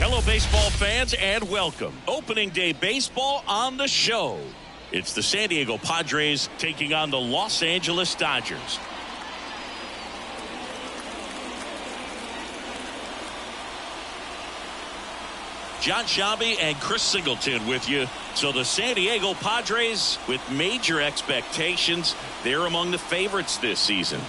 Hello, baseball fans, and welcome. Opening day baseball on the show. It's the San Diego Padres taking on the Los Angeles Dodgers. John Shambi and Chris Singleton with you. So the San Diego Padres, with major expectations, they're among the favorites this season.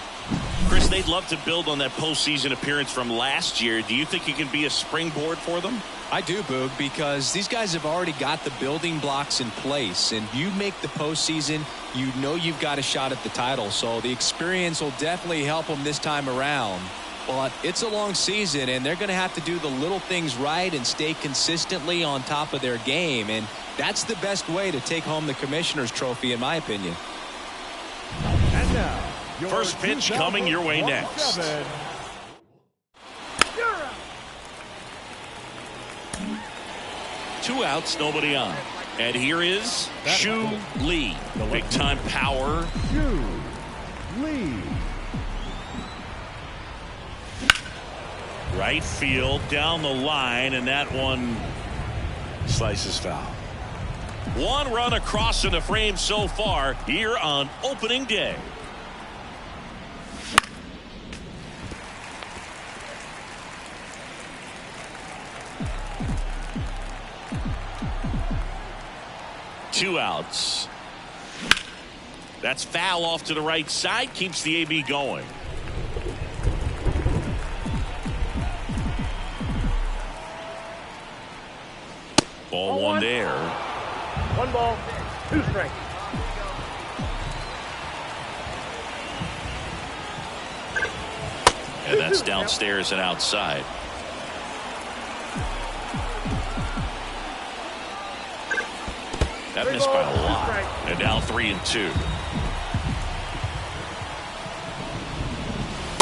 Chris, they'd love to build on that postseason appearance from last year. Do you think it can be a springboard for them? I do, Boog, because these guys have already got the building blocks in place, and you make the postseason, you know you've got a shot at the title, so the experience will definitely help them this time around. But it's a long season, and they're going to have to do the little things right and stay consistently on top of their game, and that's the best way to take home the Commissioner's Trophy, in my opinion. And now, first pitch coming your way next. Two outs, nobody on. And here is Shu Lee. Big time power. Shu Lee. Right field, down the line, and that one slices foul. One run across in the frame so far here on opening day. Two outs. That's foul off to the right side, keeps the AB going. Ball one there. One ball, two strikes. And that's downstairs and outside. That missed by a lot. And now 3-2.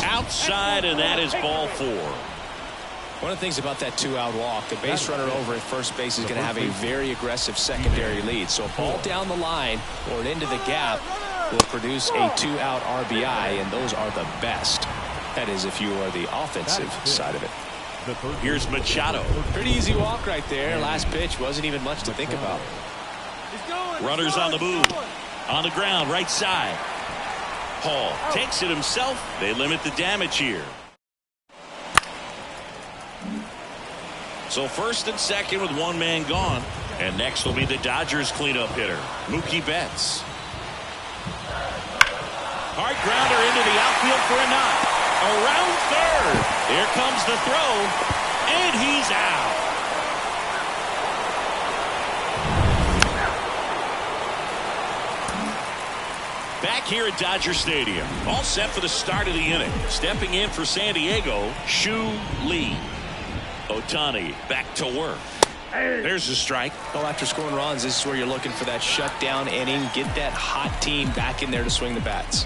Outside, and that is ball four. One of the things about that two-out walk, the base runner over at first base is going to have a very aggressive secondary lead. So a ball down the line or into the gap will produce a two-out RBI, and those are the best. That is if you are the offensive side of it. Here's Machado. Pretty easy walk right there. Last pitch wasn't even much to think about. Runners on the move. On the ground, right side. Hall takes it himself. They limit the damage here. So first and second with one man gone. And next will be the Dodgers cleanup hitter, Mookie Betts. Hard grounder into the outfield for a knock. Around third. Here comes the throw. And he's out. Back here at Dodger Stadium. All set for the start of the inning. Stepping in for San Diego, Shu Lee. Ohtani back to work. There's a strike. Well, after scoring runs, this is where you're looking for that shutdown inning. Get that hot team back in there to swing the bats.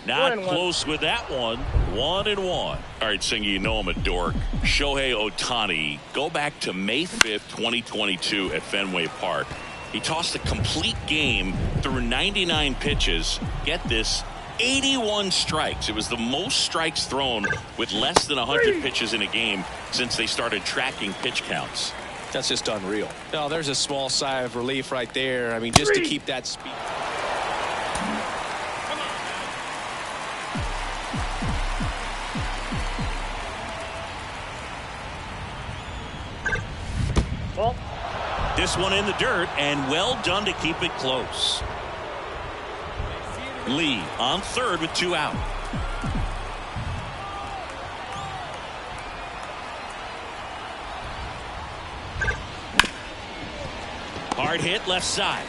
Not close with that one. 1-1. All right, Singer, you know I'm a dork. Shohei Ohtani, go back to May 5th, 2022 at Fenway Park. He tossed a complete game through 99 pitches. Get this, 81 strikes. It was the most strikes thrown with less than 100 pitches in a game since they started tracking pitch counts. That's just unreal. No, there's a small sigh of relief right there. I mean, just to keep that speed. This one in the dirt, and well done to keep it close. Lee on third with 2 out. Hard hit left side.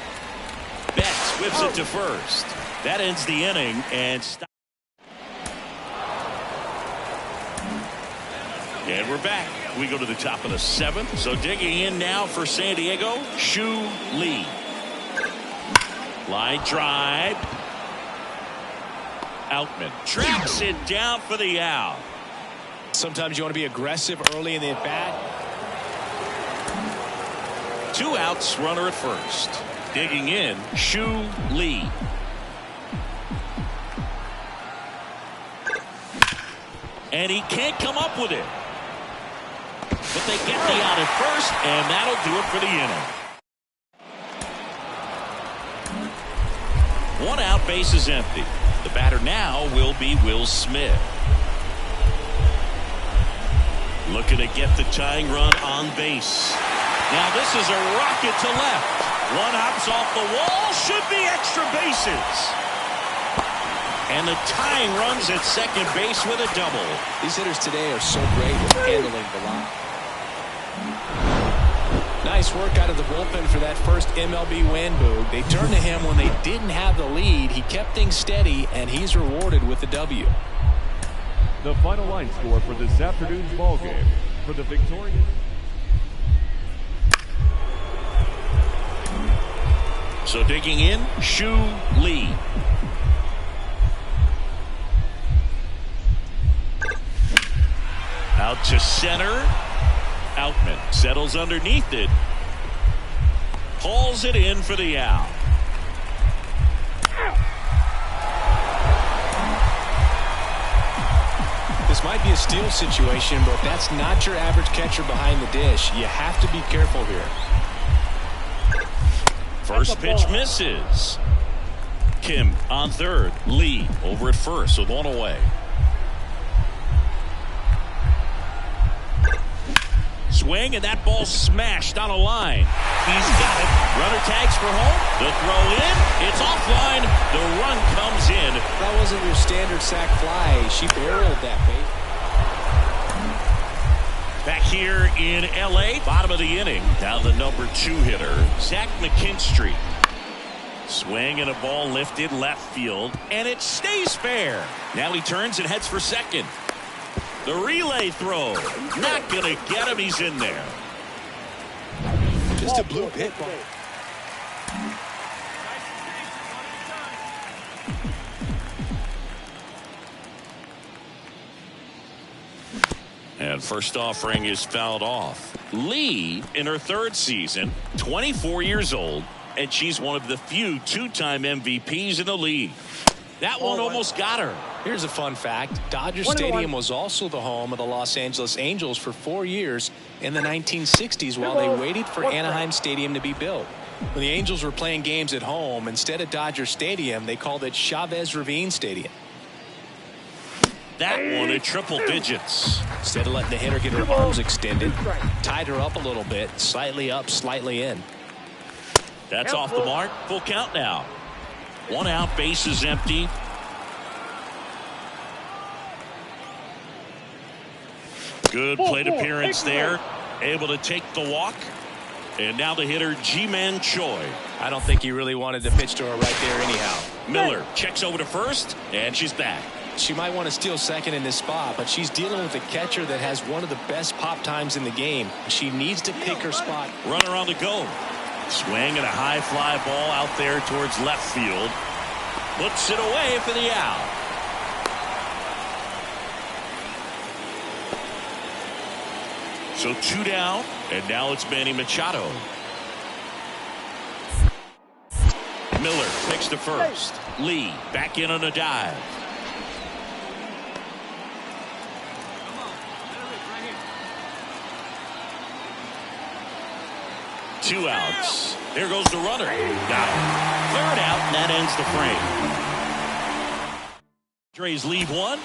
Betts whips it to first. That ends the inning and And we're back. We go to the top of the 7th. So digging in now for San Diego, Shu Lee. Line drive. Outman tracks it down for the out. Sometimes you want to be aggressive early in the at-bat. 2 outs, runner at first. Digging in, Shu Lee. And he can't come up with it. But they get the out at first, and that'll do it for the inning. 1 out, base is empty. The batter now will be Will Smith. Looking to get the tying run on base. Now this is a rocket to left. 1 hops off the wall, should be extra bases. And the tying runs at second base with a double. These hitters today are so great at handling the line. Nice work out of the bullpen for that first MLB win, Boog. They turned to him when they didn't have the lead. He kept things steady, and he's rewarded with the W. The final line score for this afternoon's ball game. For the victorious... So digging in, Shu Lee. Out to center. Outman settles underneath it. Hauls it in for the out. This might be a steal situation, but that's not your average catcher behind the dish. You have to be careful here. First pitch misses. Kim on third. Lee over at first with 1 away. Swing, and that ball smashed on a line. He's got it. Runner tags for home. The throw in. It's offline. The run comes in. That wasn't your standard sac fly. She barreled that bait. Back here in L.A., bottom of the inning. Now the number 2 hitter, Zach McKinstry. Swing and a ball lifted left field, and it stays fair. Now he turns and heads for second. The relay throw. Not going to get him. He's in there. Just a blue pit ball. And first offering is fouled off. Lee, in her 3rd season, 24 years old, and she's one of the few 2-time MVPs in the league. That one almost got her. Here's a fun fact. Dodger Stadium was also the home of the Los Angeles Angels for 4 years in the 1960s while they waited for Anaheim Stadium to be built. When the Angels were playing games at home, instead of Dodger Stadium, they called it Chavez Ravine Stadium. That one at triple digits. Instead of letting the hitter get her arms extended, tied her up a little bit, slightly up, slightly in. That's off the mark. Full count now. 1 out, base is empty. Good plate appearance there. Able to take the walk. And now the hitter, Ji-Man Choi. I don't think he really wanted to pitch to her right there anyhow. Miller checks over to first, and she's back. She might want to steal second in this spot, but she's dealing with a catcher that has one of the best pop times in the game. She needs to pick her spot. Runner on the go. Swing and a high fly ball out there towards left field. Puts it away for the out. So 2 down, and now it's Manny Machado. Miller picks to first. Lee back in on a dive. Two outs. There goes the runner. Got him. Third out, and that ends the frame. Padres leave one.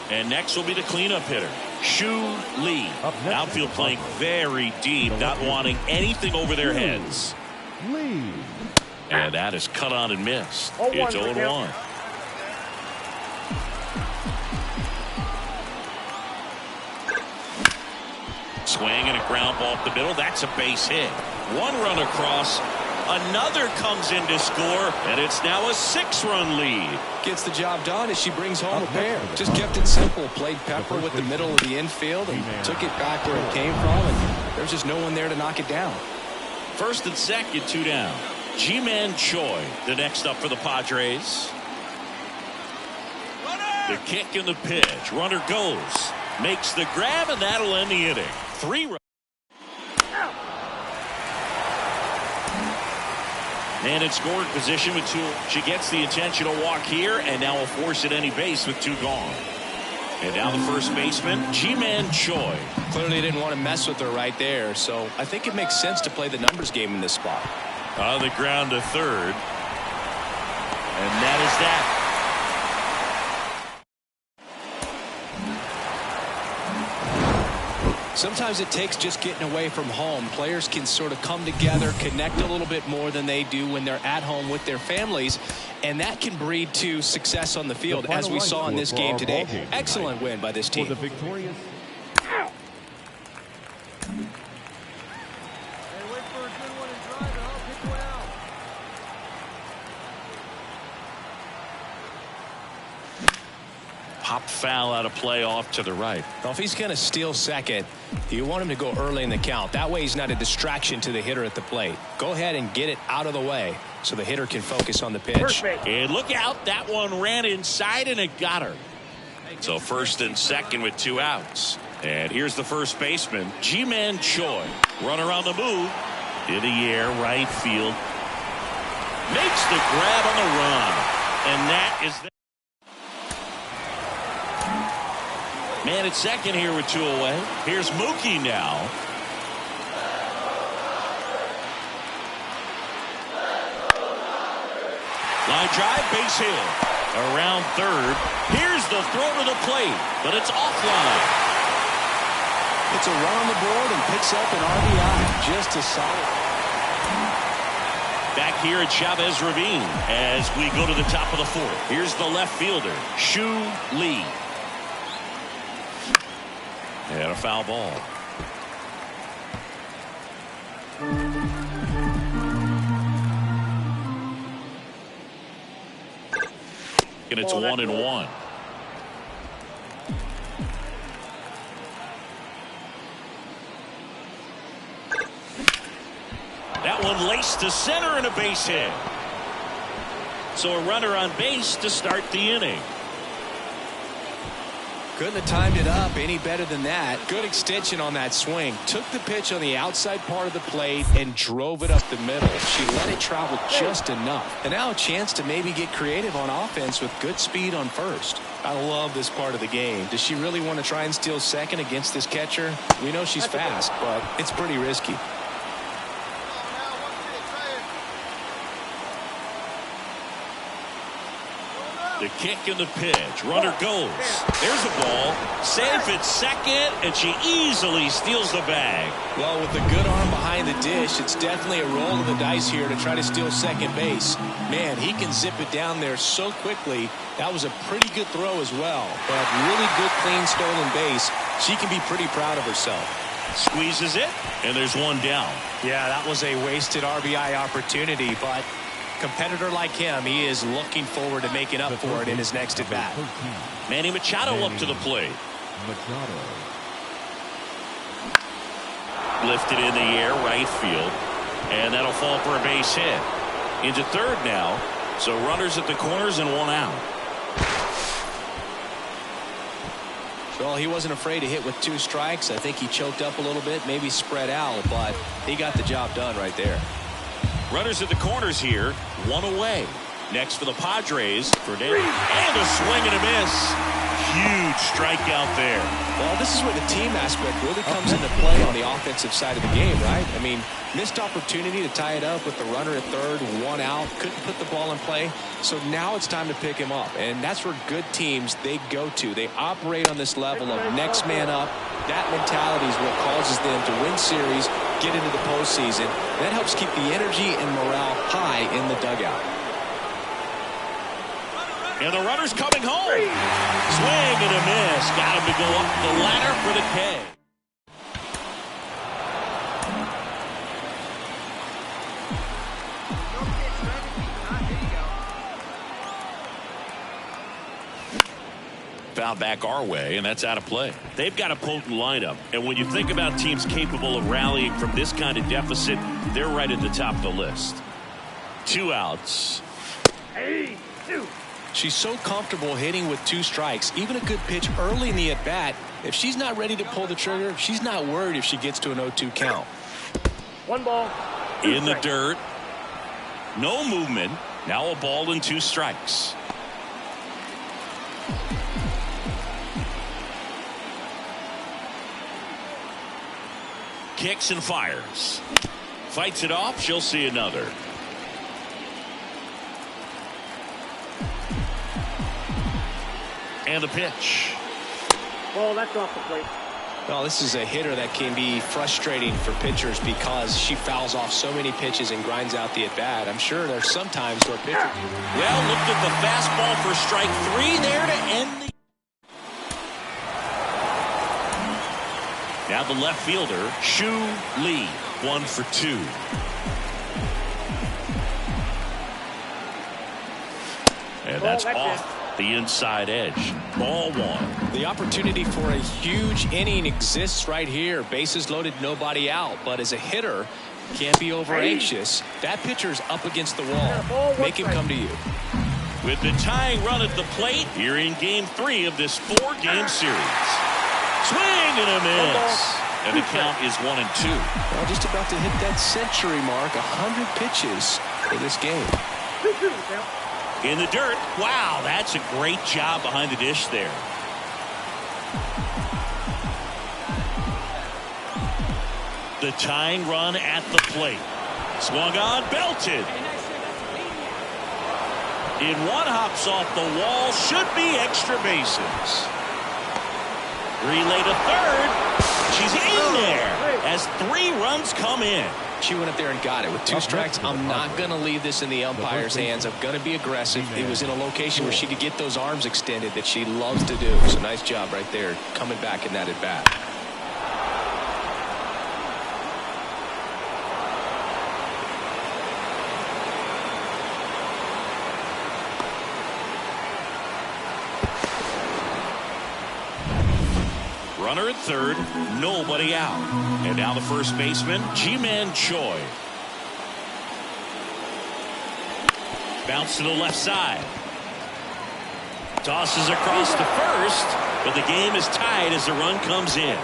And next will be the cleanup hitter, Shu Lee. Outfield playing very deep, not wanting anything over their heads. And that is cut on and missed. It's 0-1. Swing and a ground ball up the middle. That's a base hit. One run across. Another comes in to score, and it's now a 6-run lead. Gets the job done as she brings home a pair. Just kept it simple. Played pepper with the middle of the infield and took it back where it came from, and there's just no one there to knock it down. First and second, 2 down. Ji-Man Choi, the next up for the Padres. The kick and the pitch. Runner goes. Makes the grab, and that'll end the inning. 3 runs. And in scoring position with 2. She gets the intentional walk here, and now will force at any base with 2 gone. And now the first baseman, Ji-Man Choi. Clearly didn't want to mess with her right there, so I think it makes sense to play the numbers game in this spot. On the ground to third. And that is that. Sometimes it takes just getting away from home. Players can sort of come together, connect a little bit more than they do when they're at home with their families, and that can breed to success on the field, as we saw in this game today. Excellent win by this team. For the victorious. Pop foul out of play off to the right. Well, if he's going to steal second, you want him to go early in the count. That way he's not a distraction to the hitter at the plate. Go ahead and get it out of the way so the hitter can focus on the pitch. And look out, that one ran inside and it got her. So first and second with 2 outs. And here's the first baseman, Ji-Man Choi. Runner on the move. In the air, right field. Makes the grab on the run. And that is the man at second here with 2 away. Here's Mookie now. Line drive, base hit. Around third. Here's the throw to the plate, but it's offline. It's a run on the board and picks up an RBI. Just a solid. Back here at Chavez Ravine as we go to the top of the 4th. Here's the left fielder, Shu Lee. And a foul ball. And it's 1-1. That one laced to center and a base hit. So a runner on base to start the inning. Couldn't have timed it up any better than that. Good extension on that swing. Took the pitch on the outside part of the plate and drove it up the middle. She let it travel just enough. And now a chance to maybe get creative on offense with good speed on first. I love this part of the game. Does she really want to try and steal second against this catcher? We know she's fast, but it's pretty risky. The kick and the pitch. Runner goes. There's a ball. Safe at second, and she easily steals the bag. Well, with the good arm behind the dish, it's definitely a roll of the dice here to try to steal second base. Man, he can zip it down there so quickly. That was a pretty good throw as well. But really good, clean, stolen base. She can be pretty proud of herself. Squeezes it, and there's one down. Yeah, that was a wasted RBI opportunity, but competitor like him, he is looking forward to making up for it in his next at-bat. Manny Machado up to the plate. Lifted in the air, right field. And that'll fall for a base hit. Into third now. So runners at the corners and one out. Well, he wasn't afraid to hit with 2 strikes. I think he choked up a little bit, maybe spread out, but he got the job done right there. Runners at the corners here, 1 away. Next for the Padres, Fernandez, and a swing and a miss. Huge strikeout there. Well, this is where the team aspect really comes into play on the offensive side of the game, right? I mean, missed opportunity to tie it up with the runner at third, 1 out, couldn't put the ball in play. So now it's time to pick him up, and that's where good teams, they go to. They operate on this level of next man up. That mentality is what causes them to win series, get into the postseason. That helps keep the energy and morale high in the dugout. And the runner's coming home. Swing and a miss. Got him to go up the ladder for the K. Foul back our way, and that's out of play. They've got a potent lineup, and when you think about teams capable of rallying from this kind of deficit, they're right at the top of the list. 2 outs. She's so comfortable hitting with 2 strikes. Even a good pitch early in the at-bat, if she's not ready to pull the trigger, she's not worried if she gets to an 0-2 count. 1 ball. In the dirt. No movement. Now a ball and 2 strikes. Kicks and fires. Fights it off. She'll see another. And the pitch. Ball, that's off the plate. Well, this is a hitter that can be frustrating for pitchers because she fouls off so many pitches and grinds out the at-bat. I'm sure there's some times where pitchers... Well, looked at the fastball for strike 3 there to end the... Now the left fielder, Shu Lee, 1 for 2. And that's off the inside edge. Ball 1. The opportunity for a huge inning exists right here. Bases loaded, nobody out. But as a hitter, can't be over anxious. That pitcher's up against the wall. Make him come to you. With the tying run at the plate, here in game 3 of this 4-game series. Swing and a miss. And the count is 1 and 2. Well, just about to hit that century mark. 100 pitches for this game. In the dirt. Wow, that's a great job behind the dish there. The tying run at the plate. Swung on, belted. In one, hops off the wall. Should be extra bases. Relay to third. She's in there as 3 runs come in. She went up there and got it with 2 strikes. I'm not going to leave this in the umpire's hands. I'm going to be aggressive. It was in a location where she could get those arms extended that she loves to do. So nice job right there coming back in that at bat. Runner at third, nobody out. And now the first baseman, Ji-Man Choi. Bounce to the left side. Tosses across to first, but the game is tied as the run comes in.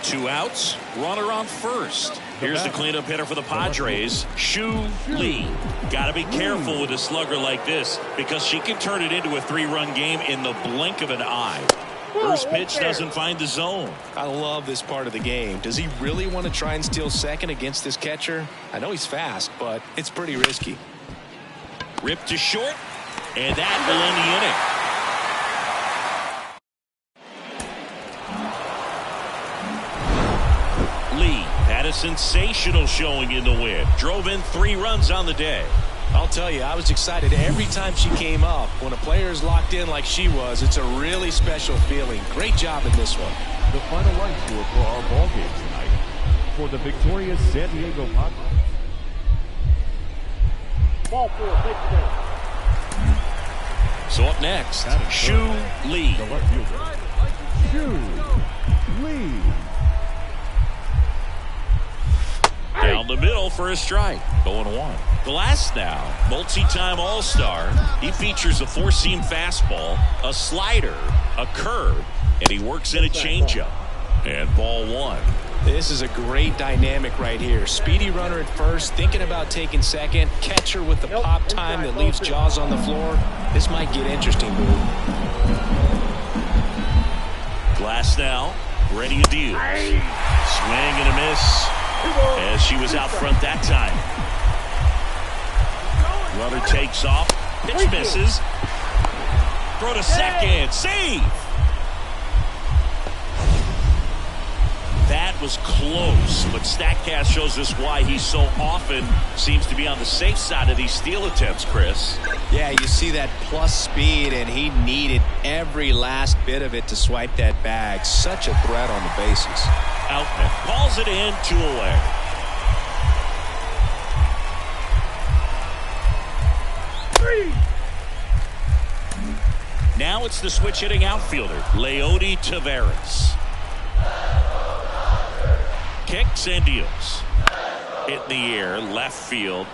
2 outs, runner on first. Here's the cleanup hitter for the Padres, Shu Lee. Got to be careful with a slugger like this because she can turn it into a 3-run game in the blink of an eye. First pitch doesn't find the zone. I love this part of the game. Does he really want to try and steal second against this catcher? I know he's fast, but it's pretty risky. Ripped to short, and that will end the inning. Had a sensational showing in the win. Drove in 3 runs on the day. I'll tell you, I was excited every time she came up. When a player is locked in like she was, it's a really special feeling. Great job in this one. The final line score for our ball game tonight. For the victorious San Diego Padres, Ball 4, take the day. So up next, Shu Lee. The left fielder, Shu Lee. Down the middle for a strike. 0-1. Glass now, multi-time All-Star. He features a four-seam fastball, a slider, a curve, and he works in a changeup. And ball 1. This is a great dynamic right here. Speedy runner at first, thinking about taking second. Catcher with the pop time that leaves Jaws on the floor. This might get interesting, Boo. Glass now, ready to deal. Swing and a miss as she was out front that time. Runner takes off. Pitch misses. Throw to second. Save. That was close, but StatCast shows us why he so often seems to be on the safe side of these steal attempts, Chris. Yeah, you see that plus speed, and he needed every last bit of it to swipe that bag. Such a threat on the bases. Outman calls it in, 2 away. Now it's the switch hitting outfielder, Leody Taveras. Kicks and deals. Hit in the air, left field.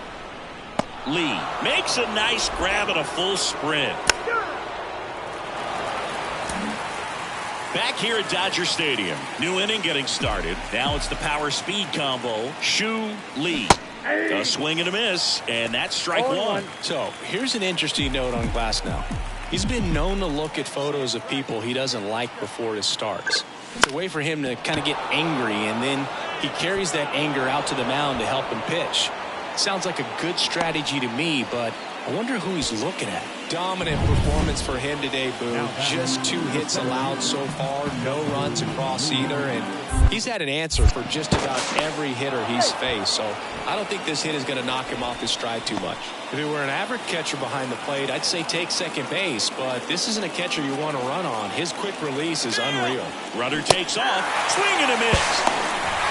Lee makes a nice grab and a full sprint. Back here at Dodger Stadium. New inning getting started. Now it's the power speed combo. Shu Lee. A swing and a miss, and that's strike 1. So here's an interesting note on Glass now. He's been known to look at photos of people he doesn't like before it starts. It's a way for him to kind of get angry, and then he carries that anger out to the mound to help him pitch. Sounds like a good strategy to me, but I wonder who he's looking at. Dominant performance for him today, Boo. Just 2 hits allowed so far, no runs across either, and he's had an answer for just about every hitter he's faced, so I don't think this hit is going to knock him off his stride too much. If it were an average catcher behind the plate, I'd say take second base, but this isn't a catcher you want to run on. His quick release is unreal. Runner takes off, swing and a miss.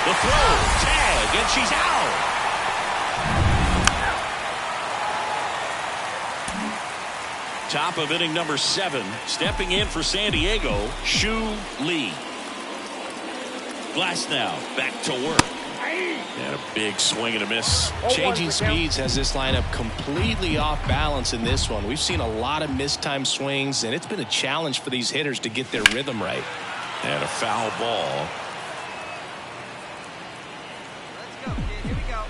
The throw, tag, and she's out. Top of inning number 7, stepping in for San Diego, Shu Lee. Glass now, back to work. And a big swing and a miss. Changing speeds has this lineup completely off balance in this one. We've seen a lot of mistimed swings, and it's been a challenge for these hitters to get their rhythm right. And a foul ball. Let's go, kid. Here we go.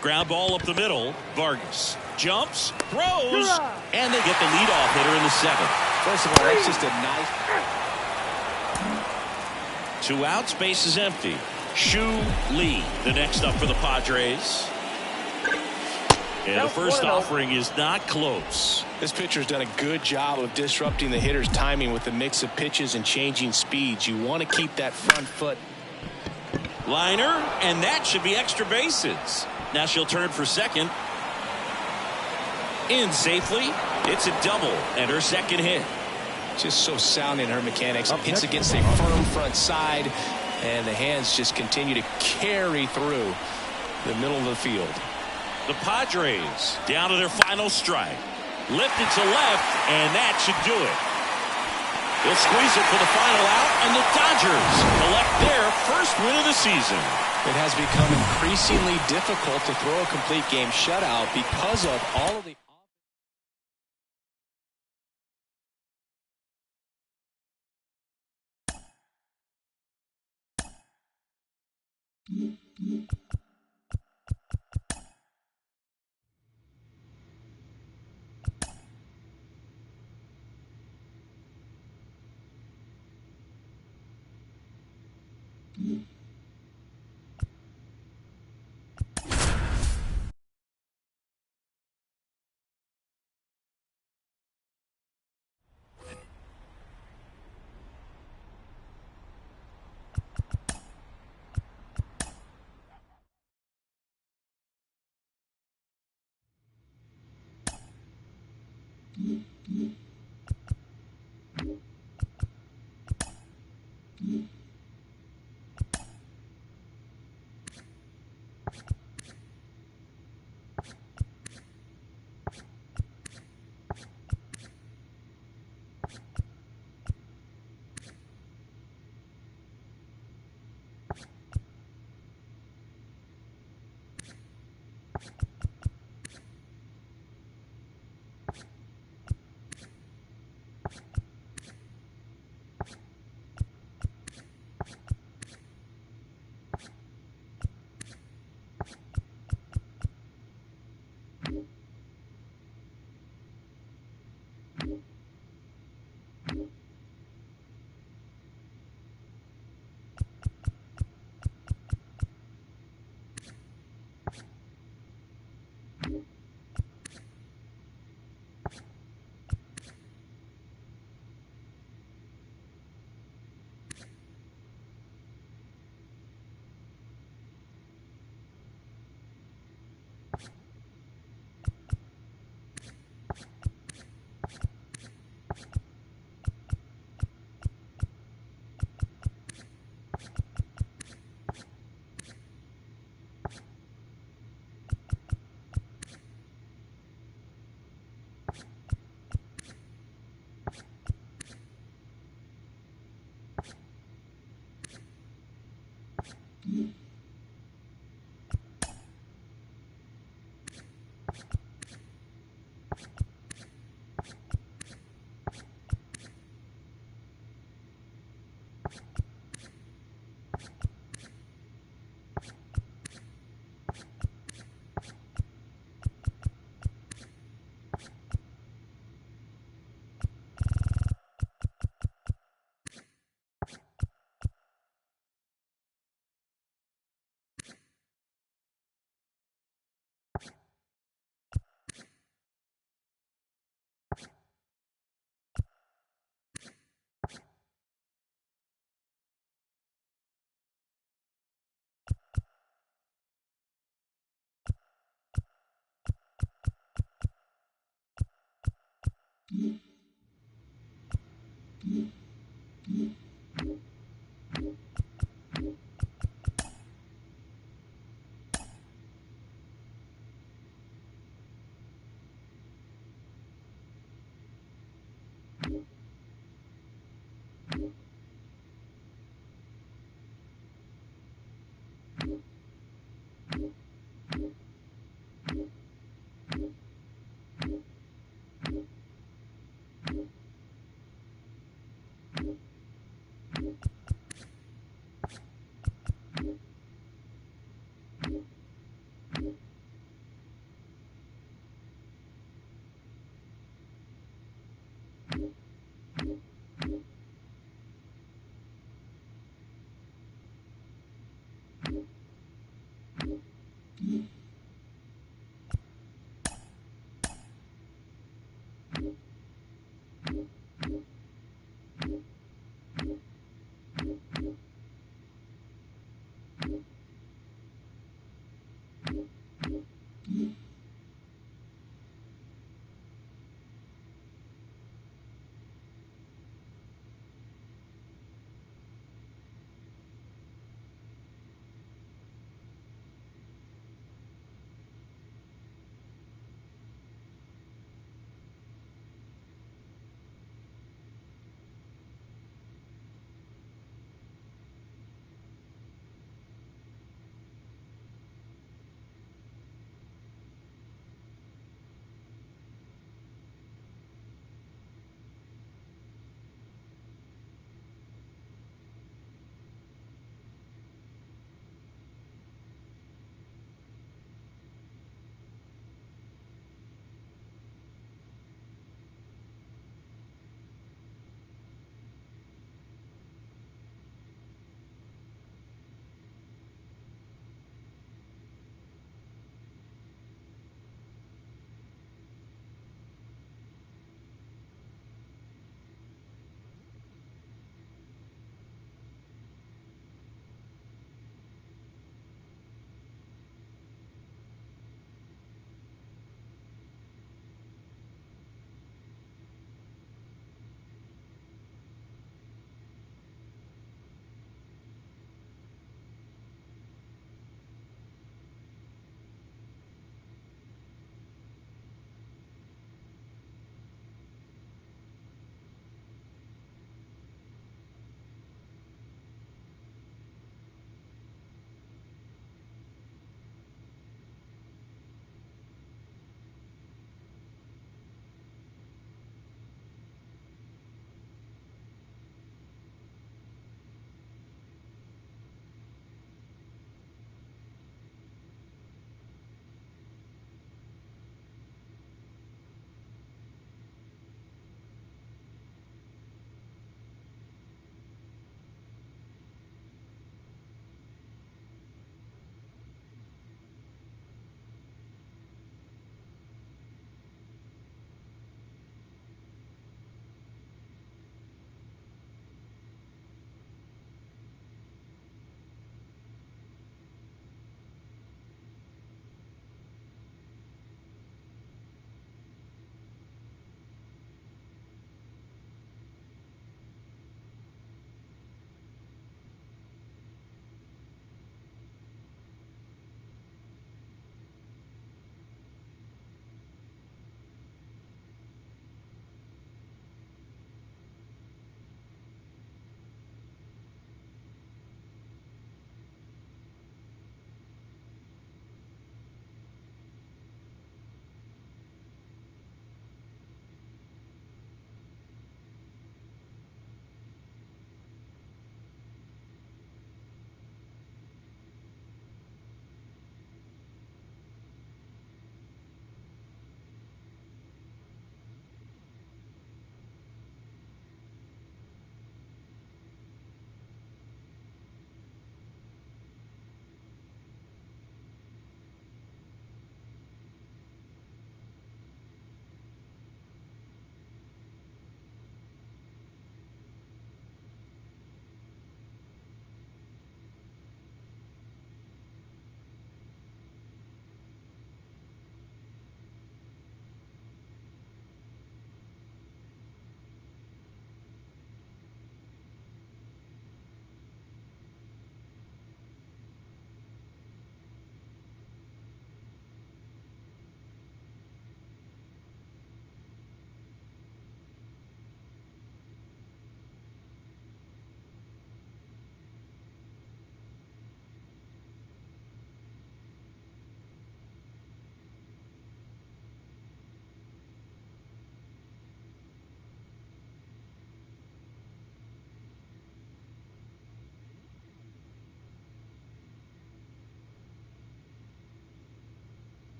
Ground ball up the middle. Vargas jumps, throws, and they get the leadoff hitter in the 7th. First of all, that's just a nice... 2 outs, base is empty. Shu Lee, the next up for the Padres. And the first offering is not close. This pitcher's done a good job of disrupting the hitter's timing with the mix of pitches and changing speeds. You want to keep that front foot. Liner, and that should be extra bases. Now she'll turn for second. In safely. It's a double and her second hit. Just so sound in her mechanics. Hits against a firm front side, and the hands just continue to carry through the middle of the field. The Padres down to their final strike. Lifted to left, and that should do it. They'll squeeze it for the final out, and the Dodgers collect their first win of the season. It has become increasingly difficult to throw a complete game shutout because of all of the...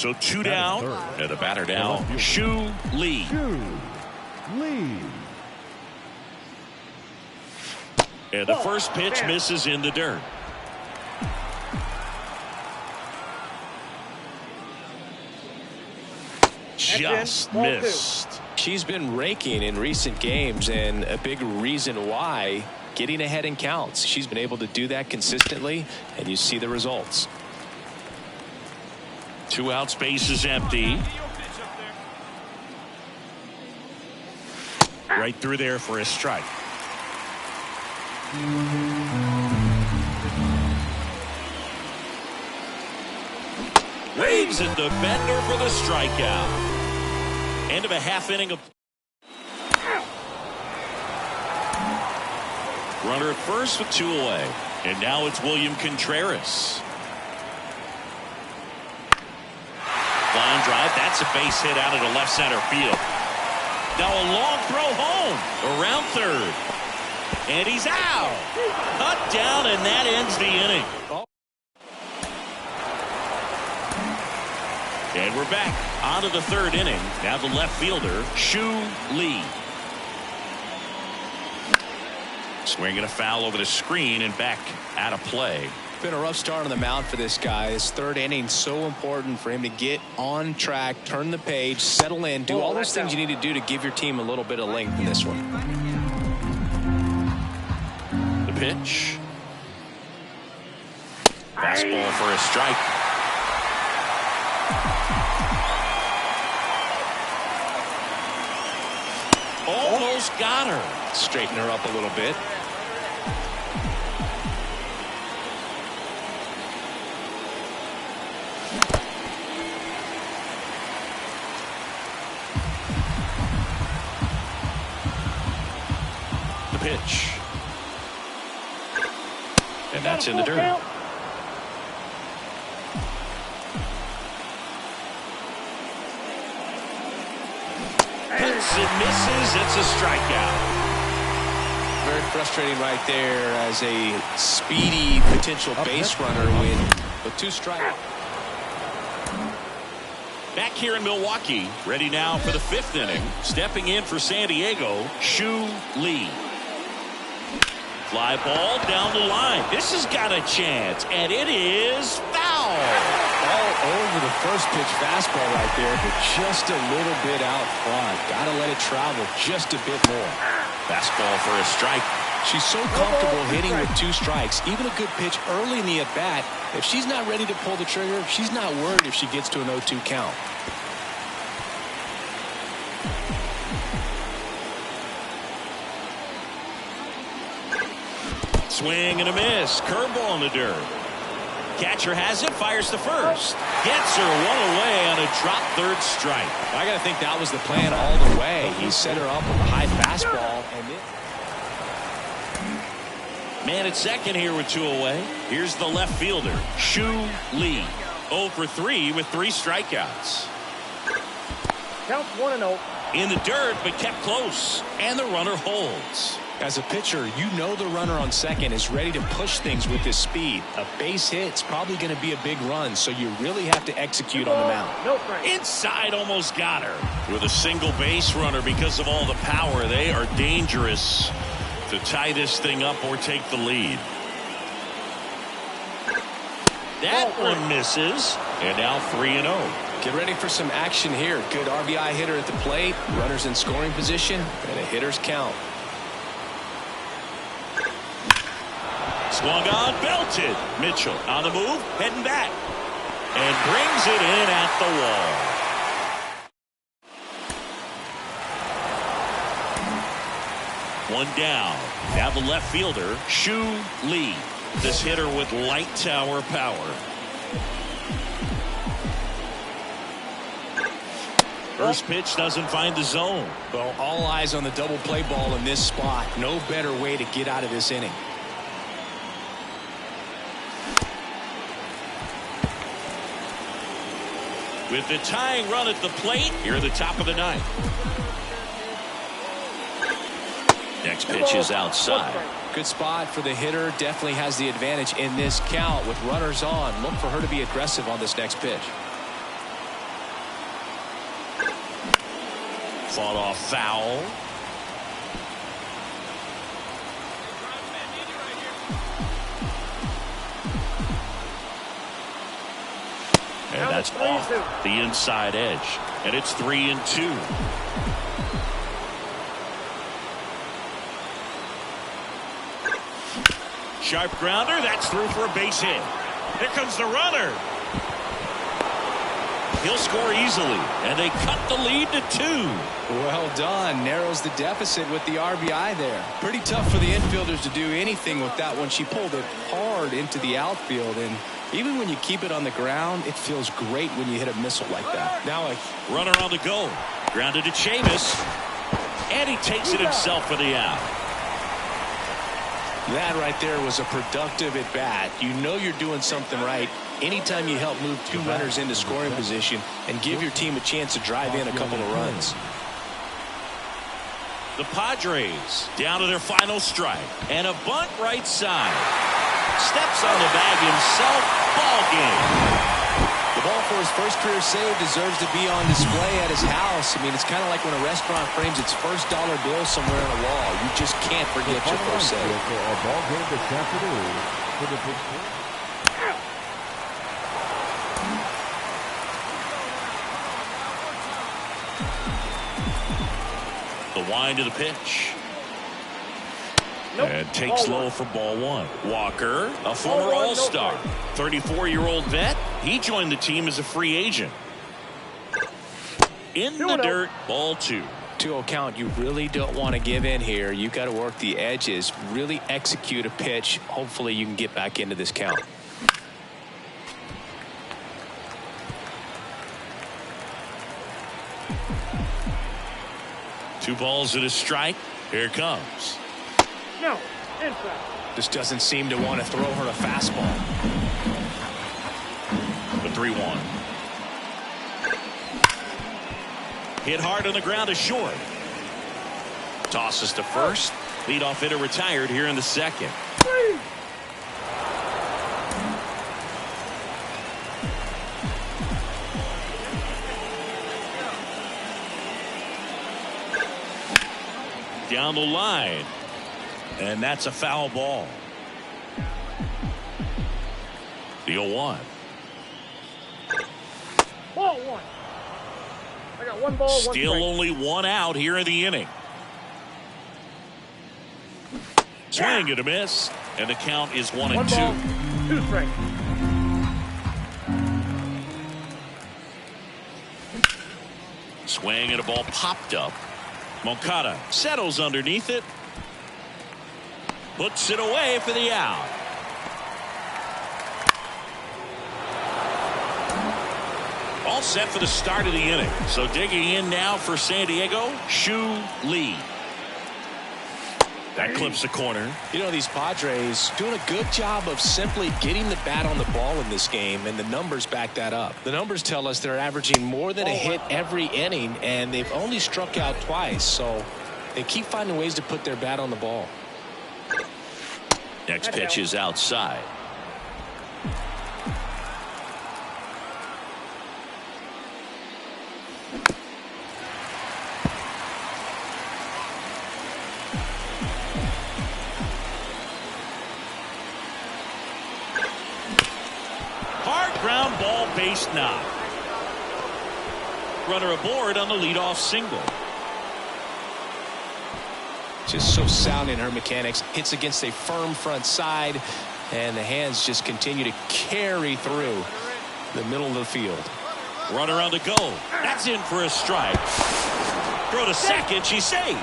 So 2 down, and the batter now, Shu Lee. And the first pitch misses in the dirt. Just missed. She's been raking in recent games, and a big reason why, getting ahead in counts. She's been able to do that consistently, and you see the results. 2 outs, base is empty. Right through there for a strike. Waves into Bender for the strikeout. End of a half inning of. Runner at first with 2 away. And now it's William Contreras. Line drive. That's a base hit out into left center field. Now a long throw home. Around third. And he's out. Cut down, and that ends the inning. And we're back onto the 3rd inning. Now the left fielder, Shu Lee. Swinging a foul over the screen and back out of play. Been a rough start on the mound for this guy. His 3rd inning, so important for him to get on track, turn the page, settle in, do all those things you need to do to give your team a little bit of length in this one. The pitch. Fastball for a strike. Almost got her. Straighten her up a little bit. The pitch. And that's in the dirt. Hits and misses. It's a strikeout. Very frustrating right there as a speedy potential base runner with 2 strikes. Back here in Milwaukee, ready now for the 5th inning. Stepping in for San Diego, Shu Lee. Fly ball down the line. This has got a chance, and it is foul. All over the first pitch fastball right there, but just a little bit out front. Got to let it travel just a bit more. Fastball for a strike. She's so comfortable hitting with 2 strikes. Even a good pitch early in the at-bat. If she's not ready to pull the trigger, she's not worried if she gets to an 0-2 count. Swing and a miss. Curveball in the dirt. Catcher has it, fires to first. Gets her 1 away on a drop 3rd strike. I got to think that was the plan all the way. He set her up with a high fastball. Man at second here with 2 away. Here's the left fielder, Shu Lee. 0 for 3 with 3 strikeouts. Counts 1-0. In the dirt, but kept close. And the runner holds. As a pitcher, you know the runner on second is ready to push things with his speed. A base hit's probably going to be a big run, so you really have to execute on the mound. No strike. Inside, almost got her. With a single base runner because of all the power, they are dangerous to tie this thing up or take the lead. That one misses, and now 3-0. Get ready for some action here. Good RBI hitter at the plate, runners in scoring position, and a hitter's count. Swung on, belted. Mitchell on the move, heading back. And brings it in at the wall. One down. Now the left fielder, Shu Lee. This hitter with light tower power. First pitch doesn't find the zone. Well, all eyes on the double play ball in this spot. No better way to get out of this inning. With the tying run at the plate, here at the top of the 9th. Next pitch is outside. Good spot for the hitter. Definitely has the advantage in this count with runners on. Look for her to be aggressive on this next pitch. Fought off foul. And that's off the inside edge. And it's 3-2. Sharp grounder. That's through for a base hit. Here comes the runner. He'll score easily. And they cut the lead to 2. Well done. Narrows the deficit with the RBI there. Pretty tough for the infielders to do anything with that one. She pulled it hard into the outfield. And even when you keep it on the ground, it feels great when you hit a missile like that. Now a runner on the go. Grounded to Chavis. And he takes it himself for the out. That right there was a productive at bat. You know you're doing something right anytime you help move 2 runners into scoring position and give your team a chance to drive in a couple of runs. The Padres down to their final strike. And a bunt right side. Steps on the bag himself. Ball game. The ball for his first career save deserves to be on display at his house. I mean, it's kind of like when a restaurant frames its first dollar bill somewhere on a wall. You just can't forget your first save. For our ball game this afternoon for the Pittsburgh. The wind of the pitch. Nope. And takes low for ball 1. Walker, a former All-Star, 34-year-old vet. He joined the team as a free agent. In the dirt, ball 2. 2-0 count. You really don't want to give in here. You got to work the edges, really execute a pitch. Hopefully you can get back into this count. Two balls and a strike. Here it comes. No, inside. Just doesn't seem to want to throw her a fastball. The 3-1. Hit hard on the ground to short. Tosses to first. Leadoff hitter retired here in the second. Down the line. And that's a foul ball. The 0-1. Ball 1. I got 1 ball, 1 strike. Still only 1 out here in the inning. Swing and a miss. And the count is 1-2. 1 ball, 2 strikes. Swing and a ball popped up. Moncada settles underneath it. Puts it away for the out. All set for the start of the inning. So digging in now for San Diego, Shu Lee. That clips the corner. You know, these Padres doing a good job of simply getting the bat on the ball in this game, and the numbers back that up. The numbers tell us they're averaging more than a hit every inning, and they've only struck out twice, so they keep finding ways to put their bat on the ball. Next pitch is outside. Hard ground ball, base knock. Runner aboard on the leadoff single. Just so sound in her mechanics. Hits against a firm front side, and the hands just continue to carry through the middle of the field. Runner on the go. That's in for a strike. Throw to second. She's safe.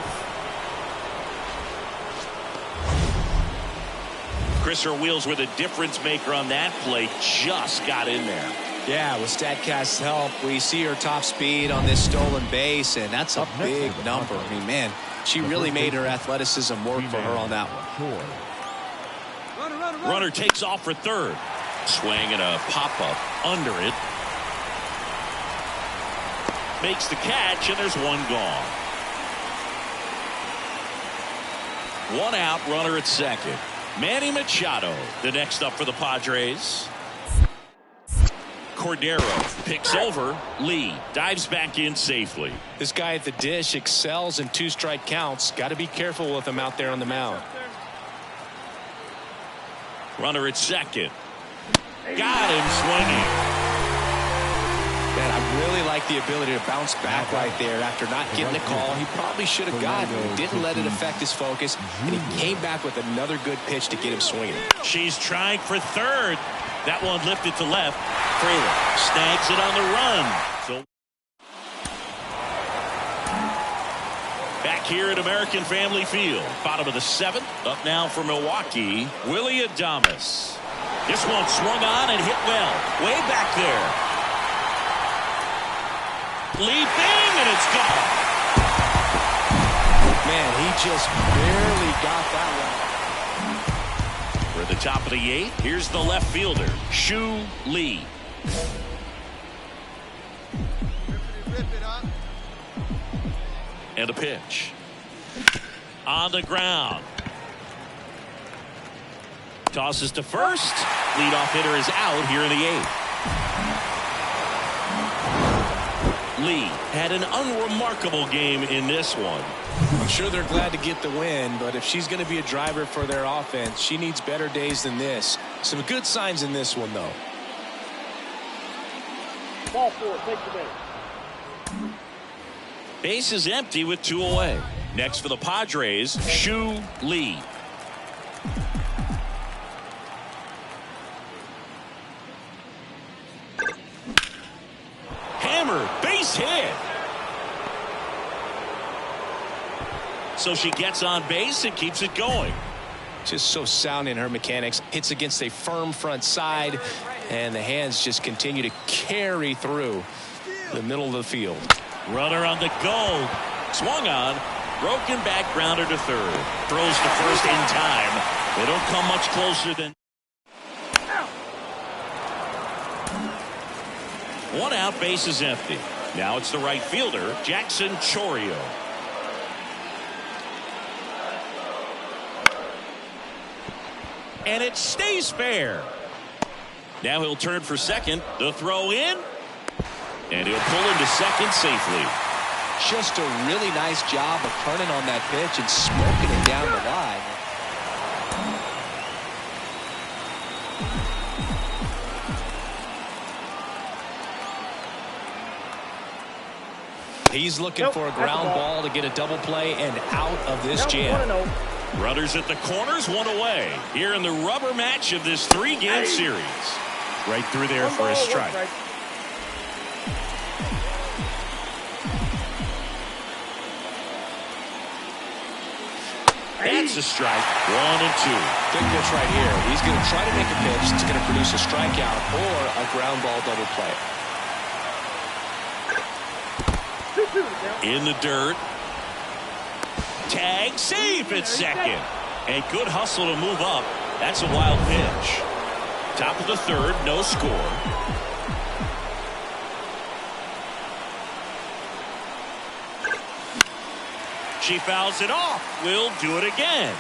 Chris, her wheels were the difference maker on that play. Just got in there. Yeah, with StatCast's help, we see her top speed on this stolen base, and that's a big number. I mean, man, she really made her athleticism work for her on that one. Runner takes off for third. Swing and a pop-up under it. Makes the catch, and there's 1 gone. 1 out, runner at second. Manny Machado, the next up for the Padres. Cordero picks over Lee, dives back in safely. This guy at the dish excels in 2-strike counts. Got to be careful with him out there on the mound. Runner at second. Got him swinging. Man, I really like the ability to bounce back right there after not getting the call. He probably should have gotten it. Didn't let it affect his focus, and he came back with another good pitch to get him swinging. She's trying for third. That one lifted to left. Fraley snags it on the run. So back here at American Family Field, bottom of the 7th. Up now for Milwaukee, Willie Adames. This one swung on and hit well. Way back there. Leaping, and it's gone. Man, he just barely got that one. We're at the top of the 8th. Here's the left fielder, Shu Lee. Rip it up. And a pitch. On the ground. Tosses to first. Leadoff hitter is out here in the 8th. Lee had an unremarkable game in this one. I'm sure they're glad to get the win, but if she's going to be a driver for their offense, she needs better days than this. Some good signs in this one, though. Ball 4, take the base. Base is empty with 2 away. Next for the Padres, Shu Lee. Hammer, base hit. So she gets on base and keeps it going. Just so sound in her mechanics. Hits against a firm front side, and the hands just continue to carry through the middle of the field. Runner on the go. Swung on. Broken back grounder to third. Throws to first in time. They don't come much closer than. 1 out, base is empty. Now it's the right fielder, Jackson Chourio. And it stays fair. Now he'll turn for second. The throw in. And he'll pull into second safely. Just a really nice job of turning on that pitch and smoking it down the line. He's looking for a ground ball to get a double play and out of this jam. Runners at the corners, 1 away. Here in the rubber match of this 3-game series. Right through there for a strike. That's a strike. 1 and 2. Big pitch right here. He's going to try to make a pitch that's going to produce a strikeout or a ground ball double play. In the dirt. Tag safe at second. And good hustle to move up. That's a wild pitch. Top of the 3rd, no score. She fouls it off. We'll do it again.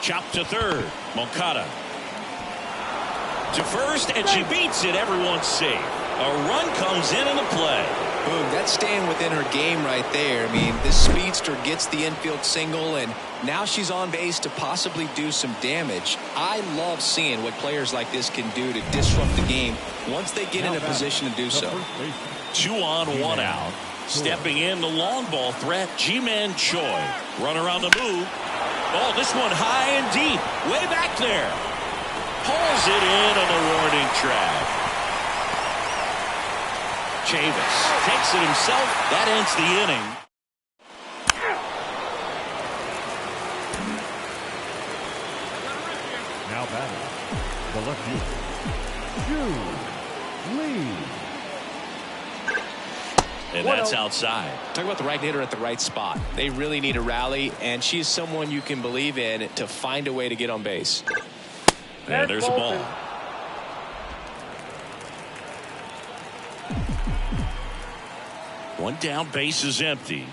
Chop to third. Moncada. To first, and she beats it. Everyone's safe. A run comes in the play. Boom, that's staying within her game right there. I mean, this speedster gets the infield single, and now she's on base to possibly do some damage. I love seeing what players like this can do to disrupt the game once they get in a position to do so. 2 on, 1 out. Stepping in the long ball threat, Ji-Man Choi. Runner on the move. Oh, this one high and deep. Way back there. Pulls it in on the warning track. Chavis takes it himself. That ends the inning. Now batting, the left fielder, Shu Lee. And that's outside. Talk about the right hitter at the right spot. They really need a rally, and she's someone you can believe in to find a way to get on base. And there's a ball. One down, base is empty.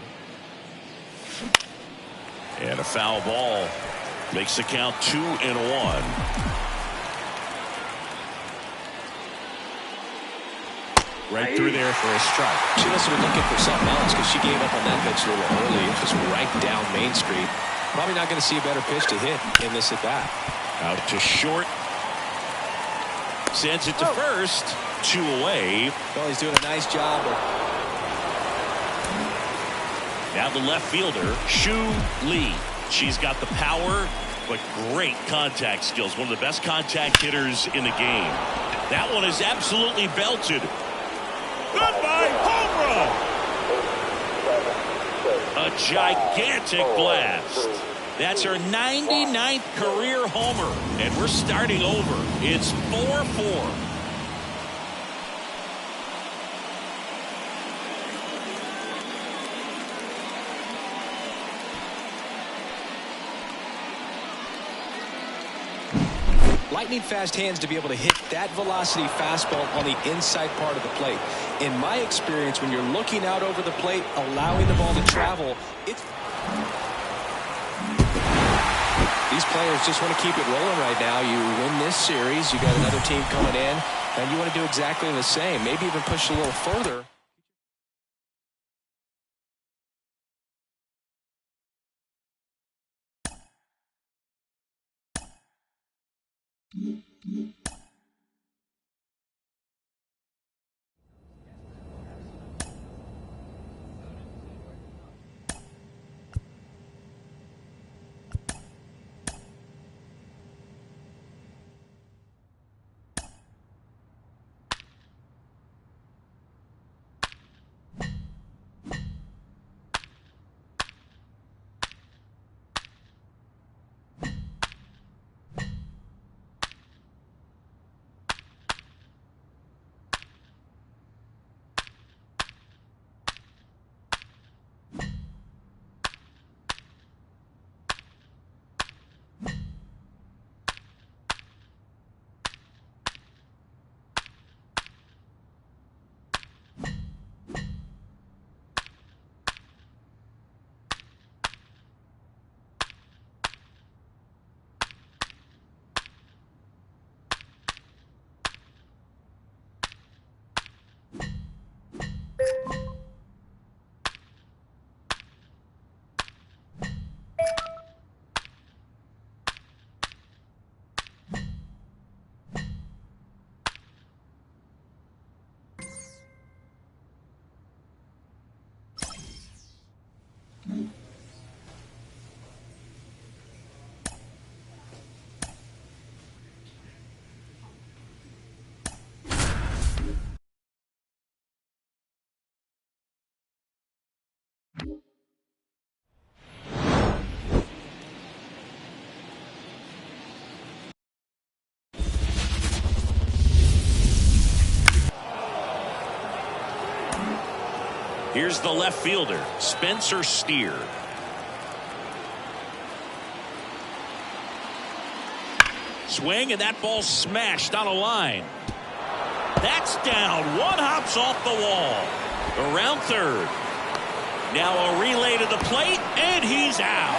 And a foul ball makes the count 2-1. Right through there for a strike. She must have been looking for something else because she gave up on that pitch a little early. It was right down Main Street. Probably not going to see a better pitch to hit in this at bat. Out to short. Sends it to first. 2 away. Well, he's doing a nice job of... Now the left fielder, Shu Lee. She's got the power, but great contact skills. One of the best contact hitters in the game. That one is absolutely belted. Goodbye, home run! A gigantic blast. That's her 99th career homer, and we're starting over. It's 4-4. Lightning fast hands to be able to hit that velocity fastball on the inside part of the plate. In my experience, when you're looking out over the plate, allowing the ball to travel, these players just want to keep it rolling right now. You win this series, you got another team coming in, and you want to do exactly the same. Maybe even push a little further. Here's the left fielder, Spencer Steer. Swing, and that ball smashed on a line. That's down. One hops off the wall. Around third. Now a relay to the plate, and he's out.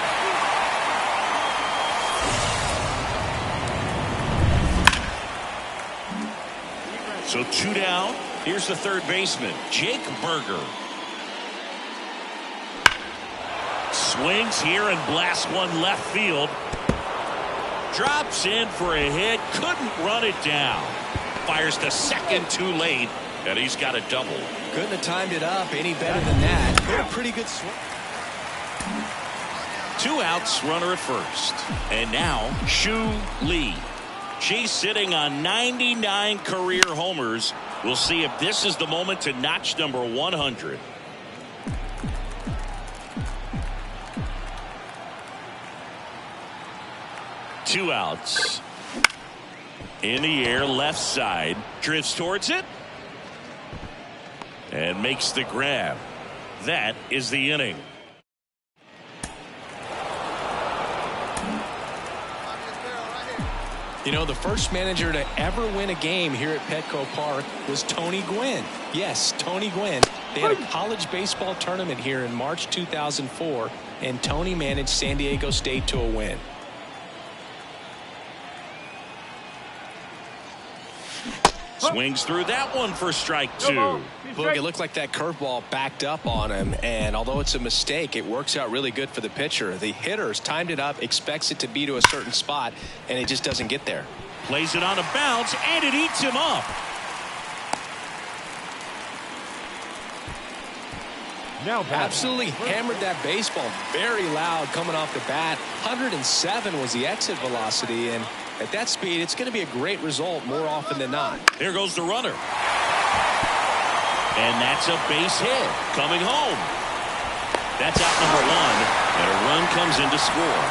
So 2 down. Here's the third baseman, Jake Berger. Swings here and blasts one left field. Drops in for a hit. Couldn't run it down. Fires to second too late. And he's got a double. Couldn't have timed it up any better than that. Hit a pretty good swing. 2 outs, runner at first. And now, Shu Lee. She's sitting on 99 career homers. We'll see if this is the moment to notch number 100. Two outs. In the air, left side. Drifts towards it. And makes the grab. That is the inning. You know, the first manager to ever win a game here at Petco Park was Tony Gwynn. Yes, Tony Gwynn. They had a college baseball tournament here in March 2004, and Tony managed San Diego State to a win. Swings through that one for strike two. Look, it looked like that curveball backed up on him, and although it's a mistake, it works out really good for the pitcher. The hitter's timed it up, expects it to be to a certain spot, and it just doesn't get there. Plays it on a bounce, and it eats him up. Now absolutely hammered that baseball. Very loud coming off the bat. 107 was the exit velocity, and at that speed, it's going to be a great result more often than not. Here goes the runner. And that's a base hit. Coming home. That's out number one. And a run comes in to score.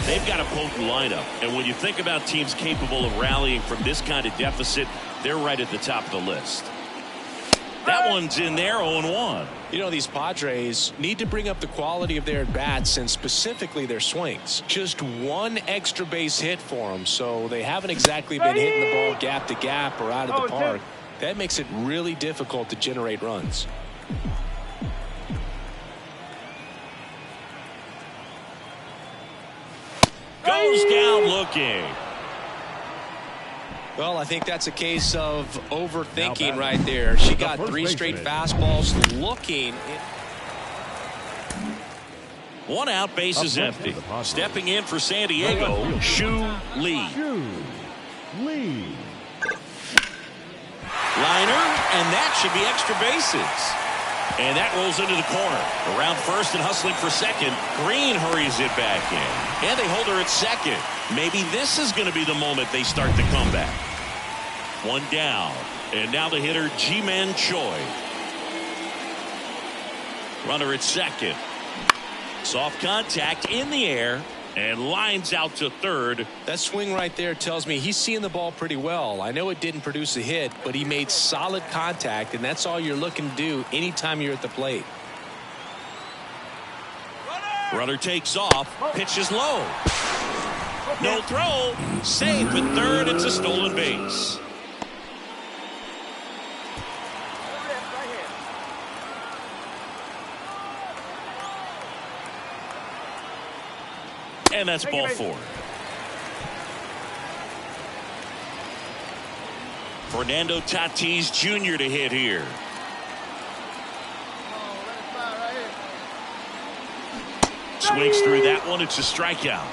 They've got a potent lineup. And when you think about teams capable of rallying from this kind of deficit, they're right at the top of the list. That one's in there, 0-1. You know, these Padres need to bring up the quality of their at-bats and specifically their swings. Just one extra base hit for them, so they haven't exactly been hitting the ball gap to gap or out of the park. That makes it really difficult to generate runs. Goes down looking. Well, I think that's a case of overthinking right there. She got three straight fastballs looking. One out, base is empty. Stepping in for San Diego, Shu Lee. Lee. Liner, and that should be extra bases. And that rolls into the corner. Around first and hustling for second. Green hurries it back in. And they hold her at second. Maybe this is going to be the moment they start the comeback. One down. And now the hitter, Ji-Man Choi. Runner at second. Soft contact in the air. And lines out to third. That swing right there tells me he's seeing the ball pretty well. I know it didn't produce a hit, but he made solid contact, and that's all you're looking to do anytime you're at the plate. Runner takes off. Pitch is low. No throw. Safe at third. It's a stolen base. And that's ball four. Fernando Tatis Jr. to hit here. Swings through that one. It's a strikeout.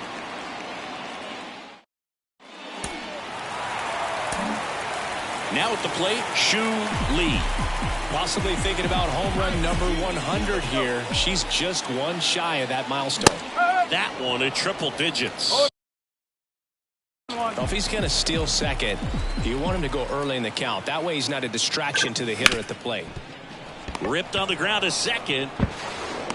Now at the plate, Shu Lee. Possibly thinking about home run number 100 here. She's just one shy of that milestone. That one at triple digits. Well, if he's going to steal second, you want him to go early in the count. That way he's not a distraction to the hitter at the plate. Ripped on the ground to second.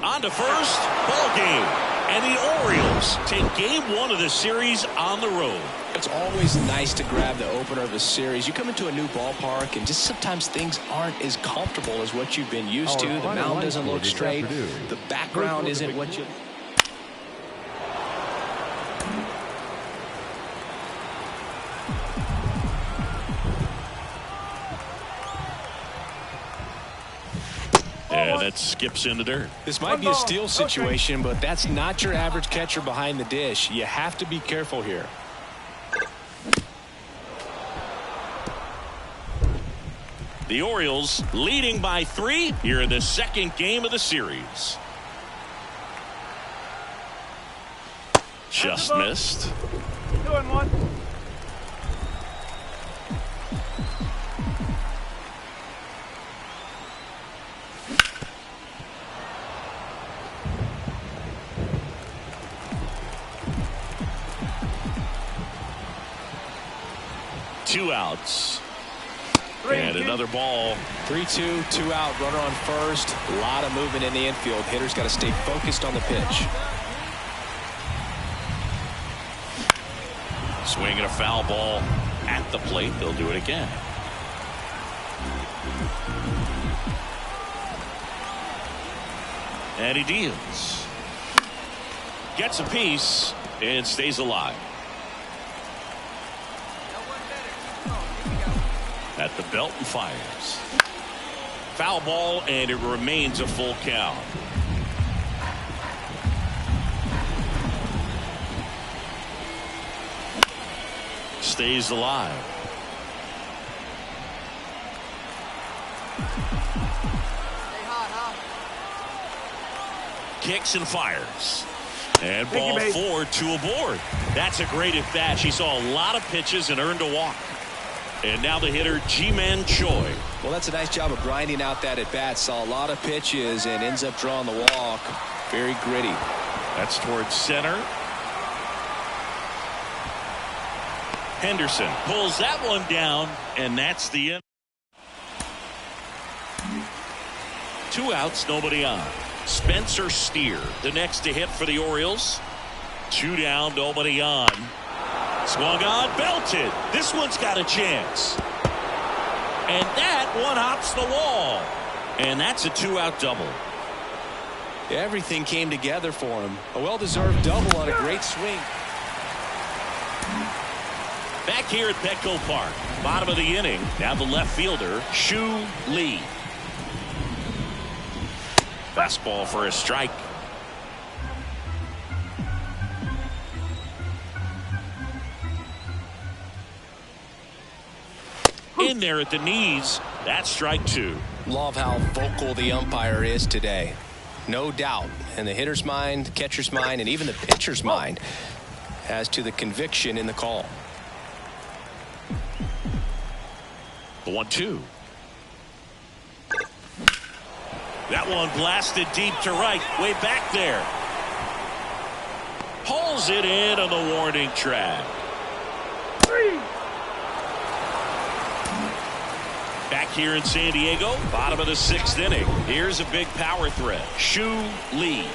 On to first. Ball game. And the Orioles take game one of the series on the road. It's always nice to grab the opener of a series. You come into a new ballpark and just sometimes things aren't as comfortable as what you've been used to. The mound doesn't look straight. The background isn't what you... And that skips into dirt. This might be a steal situation, but that's not your average catcher behind the dish. You have to be careful here. The Orioles leading by 3 here in the second game of the series. Just missed. 2-1. Two outs. And another ball. 3-2, 2 out, runner on first. A lot of movement in the infield. Hitter's got to stay focused on the pitch. Swinging a foul ball at the plate. They'll do it again. And he deals. Gets a piece and stays alive. At the belt and fires. Foul ball, and it remains a full count. Stays alive. Kicks and fires. And ball 4 to a board. That's a great at bat. She saw a lot of pitches and earned a walk. And now the hitter, Ji-Man Choi. Well, that's a nice job of grinding out that at bat. Saw a lot of pitches and ends up drawing the walk. Very gritty. That's towards center. Henderson pulls that one down, and that's the end. 2 outs, nobody on. Spencer Steer, the next to hit for the Orioles. 2 down, nobody on. Swung on, belted. This one's got a chance. And that one hops the wall. And that's a 2-out double. Everything came together for him. A well-deserved double on a great swing. Back here at Petco Park, bottom of the inning. Now the left fielder, Shu Lee. Fastball for a strike. In there at the knees. That's strike 2. Love how vocal the umpire is today. No doubt in the hitter's mind, catcher's mind, and even the pitcher's mind as to the conviction in the call. The 1-2. That one blasted deep to right, way back there. Pulls it in on the warning track. Back here in San Diego, bottom of the 6th inning. Here's a big power threat. Shu Lee.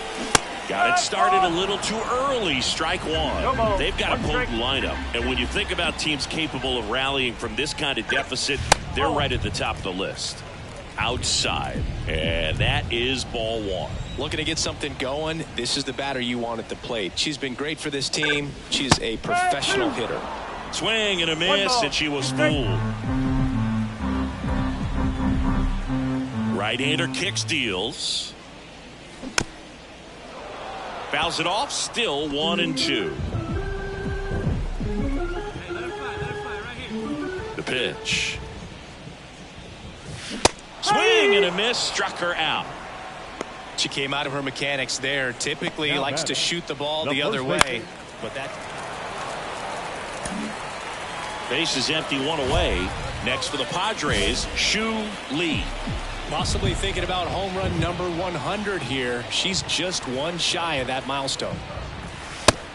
Got it started a little too early. Strike 1. They've got a potent lineup. And when you think about teams capable of rallying from this kind of deficit, they're right at the top of the list. Outside. And that is ball 1. Looking to get something going. This is the batter you want at the plate. She's been great for this team. She's a professional hitter. Swing and a miss, and she was fooled. Right-hander kicks, deals. Fouls it off, still 1-2. The pitch. Swing and a miss, struck her out. She came out of her mechanics there. Typically likes to shoot the ball the other way. But that base is empty, 1 away. Next for the Padres, Shu Lee. Possibly thinking about home run number 100 here. She's just 1 shy of that milestone.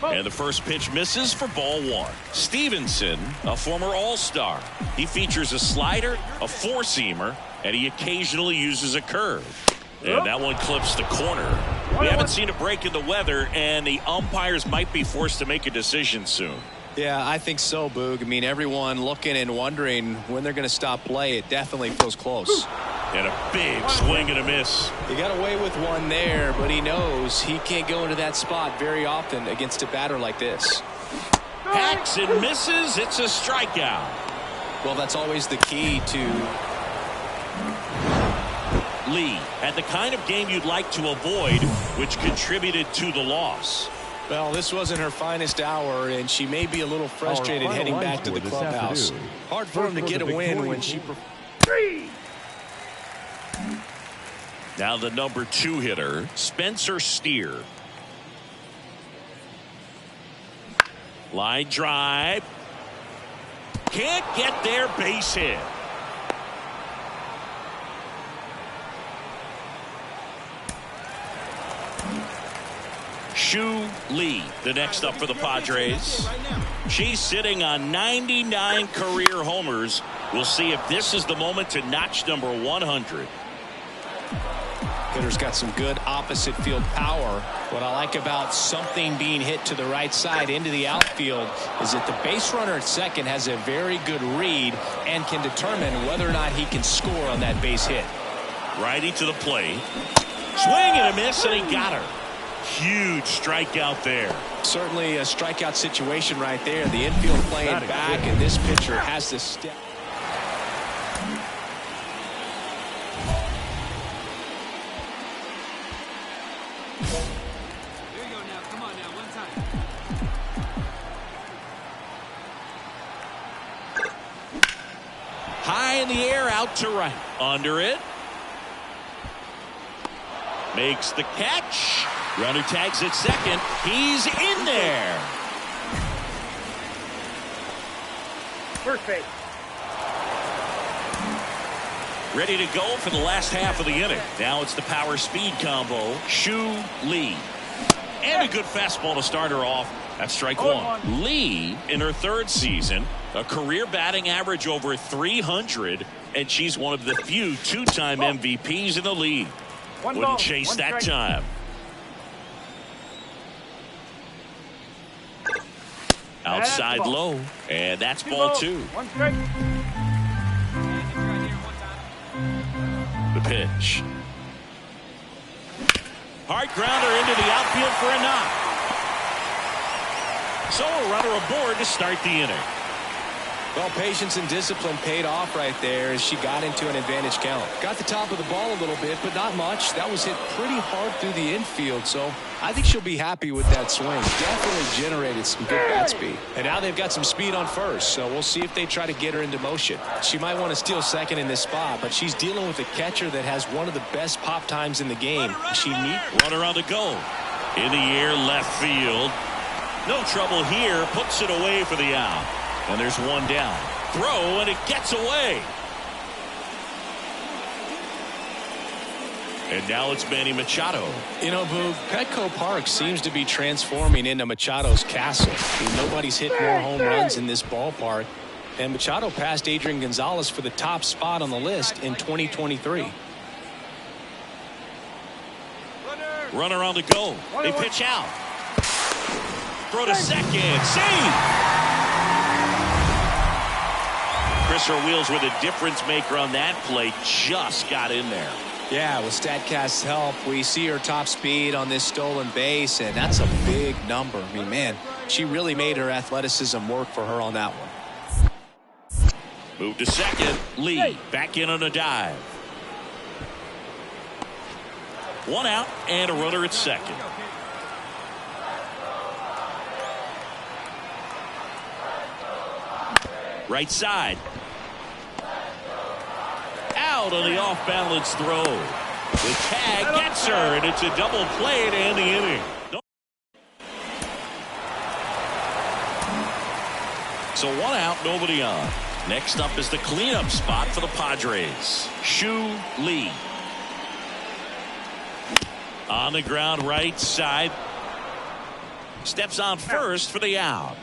And the first pitch misses for ball 1. Stevenson, a former All-Star. He features a slider, a 4-seamer, and he occasionally uses a curve. And that one clips the corner. We haven't seen a break in the weather, and the umpires might be forced to make a decision soon. Yeah, I think so, Boog. I mean, everyone looking and wondering when they're going to stop play. It definitely feels close. And a big swing and a miss. He got away with one there, but he knows he can't go into that spot very often against a batter like this. Hacks and misses. It's a strikeout. Well, that's always the key to Lee had the kind of game you'd like to avoid, which contributed to the loss. Well, this wasn't her finest hour, and she may be a little frustrated heading back to the clubhouse. Hard for him to get a win when she... Now the number 2 hitter, Spencer Steer. Line drive. Can't get there, base hit. Shu Lee, the next up for the Padres. She's sitting on 99 career homers. We'll see if this is the moment to notch number 100. Hitter's got some good opposite field power. What I like about something being hit to the right side into the outfield is that the base runner at second has a very good read and can determine whether or not he can score on that base hit. Righty to the plate. Swing and a miss, and he got her. Huge strikeout there. Certainly a strikeout situation right there. The infield playing back, and this pitcher has to step. There you go now. Come on now. One time. High in the air, out to right. Under it. Makes the catch. Runner tags at second. He's in there. First base. Ready to go for the last half of the inning. Now it's the power speed combo. Shu Lee. And a good fastball to start her off. That's strike one. Lee, in her third season, a career batting average over 300, and she's one of the few two-time MVPs in the league. Wouldn't chase that time. Outside low, and that's ball two. One strike. The pitch. Hard grounder into the outfield for a knock. So a runner aboard to start the inning. Well, patience and discipline paid off right there as she got into an advantage count. Got the top of the ball a little bit, but not much. That was hit pretty hard through the infield, so I think she'll be happy with that swing. Definitely generated some good bat speed. And now they've got some speed on first, so we'll see if they try to get her into motion. She might want to steal second in this spot, but she's dealing with a catcher that has one of the best pop times in the game. Runner on the go. In the air, left field. No trouble here. Puts it away for the out. And there's one down. Throw, and it gets away. And now it's Manny Machado. You know, Boog, Petco Park seems to be transforming into Machado's castle. I mean, nobody's hit more home runs in this ballpark. And Machado passed Adrian Gonzalez for the top spot on the list in 2023. Runner on the go. They pitch out. Throw to second. Save. Christopher Wheels with a difference maker on that play. Just got in there. Yeah, with StatCast's help, we see her top speed on this stolen base, and that's a big number. I mean, man, she really made her athleticism work for her on that one. Move to second. Lee back in on a dive. One out and a runner at second. Right side. Out on the off-balance throw. The tag gets her, and it's a double play to end the inning. So one out, nobody on. Next up is the cleanup spot for the Padres. Shu Lee. On the ground, right side. Steps on first for the out.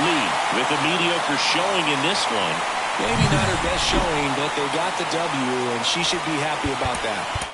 Lee with a mediocre showing in this one. Maybe not her best showing, but they got the W, and she should be happy about that.